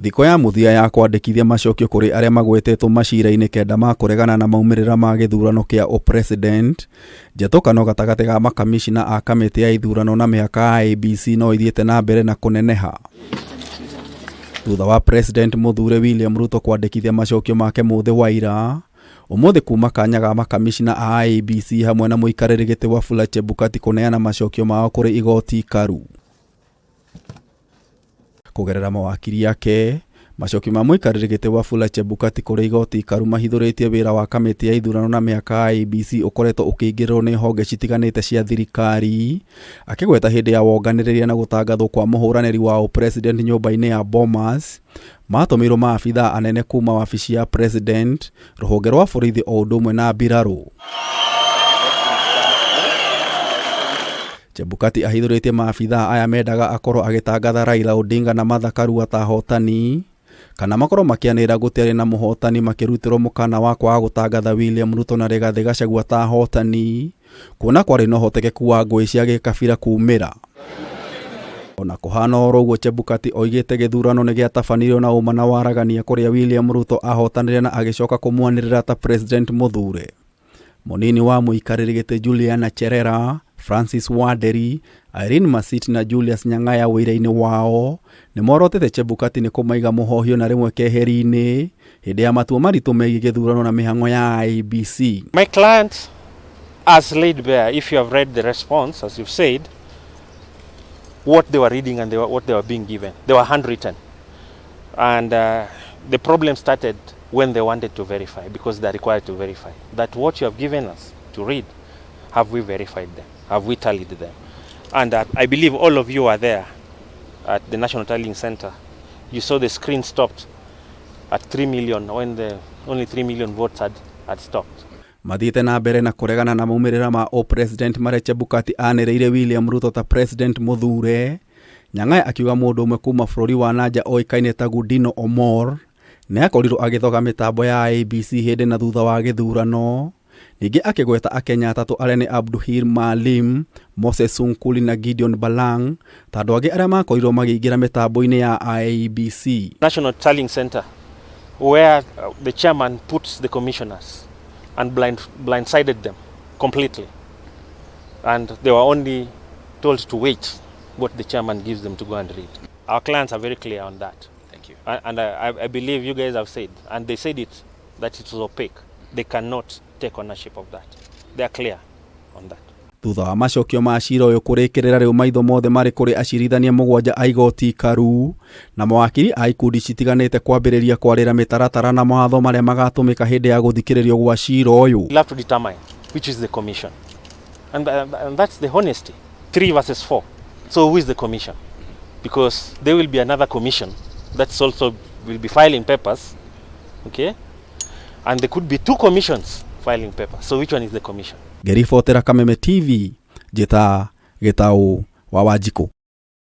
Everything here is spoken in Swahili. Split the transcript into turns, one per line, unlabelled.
Thiko ya muthia ya kwandikithia macokio kuri aria magwetetwo macira-ini kenda ma kuregana na maumirira ma githurano kia president. Njatukano gatagati ga makamicina a kamiti ya ithurano na mihaka IEBC no ithiite nambere na kuneneha. Thutha wa president muthure William Ruto kwandikithia macokio make muthi wuira, umuthi kuma kanya ga makamicina a IEBC hamwe na muikariri giti wafula chebukati kuneana macokio mao kuri igoti-ikaru. Kugerera mawakiri yake, macokio ma muikariri giti wafula chebukati kuri igoti-ikaru mahithuritie wira wa kamiti ya ithurano na mihaka IEBC ukoretwo ukiingirwo ni honge citiganite cia thirikari, akigweta hindi ya wonganiriria na gutangathwo kwa muhuraniri wa president nyumba-ini ya Bomas, matumirwo maabitha anene kuma wabici ya president, ruhonge rwa borithi o undu umwe na mbiraru. Chebukati ahithuritie maabitha aya mendaga akorwo agitangatha Raila Odinga na Martha Karua ta hotani, kana makorwo makianira gutiari na muhotani makirutirwo mukana wa kwaga gutangatha William Ruto na Rigathi Gachagua ta hotani, kuona kwari no hotekeku wa ngui cia gikabira kumira. Ona kuhana oro uguo Chebukati oigite githurano ni giatabanirio na uma na waragania kuria William Ruto ahotanire na agicoka kumwanirira ta president muthure. Munini wa muikariri giti Juliana Cherera, Francis Waderi, Irene Masiti na Julius Nyang'aya wira-ini wao ni morotete Chebukati ni kumaiga muhohio na rimwe keheriini hindi ya matua maritu megie githurano na mihango ya IEBC.
My client has laid bare, if you have read the response, as you've said, what they were reading and what they were being given. They were handwritten. And the problem started when they wanted to verify, because they're required to verify that what you have given us to read, have we verified them? Have we tallied them? And I believe all of you are there at the National Tallying Center. You saw the screen stopped at 3 million when only 3 million votes had stopped.
Mathiite na mbere na kuregana na maumirira ma president mare Chebukati anireire William Ruto ta president muthure. Nyang'aya akiuga mundu umwe kuma bururi wa nanja oikaine ta Gudino Omor ni akorirwo agithoga mitambo ya IEBC hindi na thutha wa githurano. Ningi akigweta akenya atatu aria ni Abduhir Malim, Moses Sunkuli na Gideon Balang tandu angi aria makorirwo magiingira mitambo-ini ya IEBC.
National Tallying Center, where the chairman puts the commissioners and blindsided them completely, and they were only told to wait what the chairman gives them to go and read. Our clients are very clear on that.
Thank you.
And I believe you guys have said, and they said it, that it was opaque. They cannot take ownership of that. They are clear on that.
Thutha wa macokio ma cira uyu kurikirira riu maitho mothe mari kuri acirithania mugwanja a igoti-ikaru na mawakiri a ikundi citiganite kwambiriria kwarira mitaratara na mawatho maria magatumika hindi ya guthikiririo gwa cira uyu.
We'll have to determine which is the commission, and that's the honesty. 3 versus 4. So who is the commission? Because there will be another commission that's also will be filing papers, okay? And there could be 2 commissions filing papers. So which one is the commission?
Gerifotera Kameme TV, Jeta Getau Wawajiko.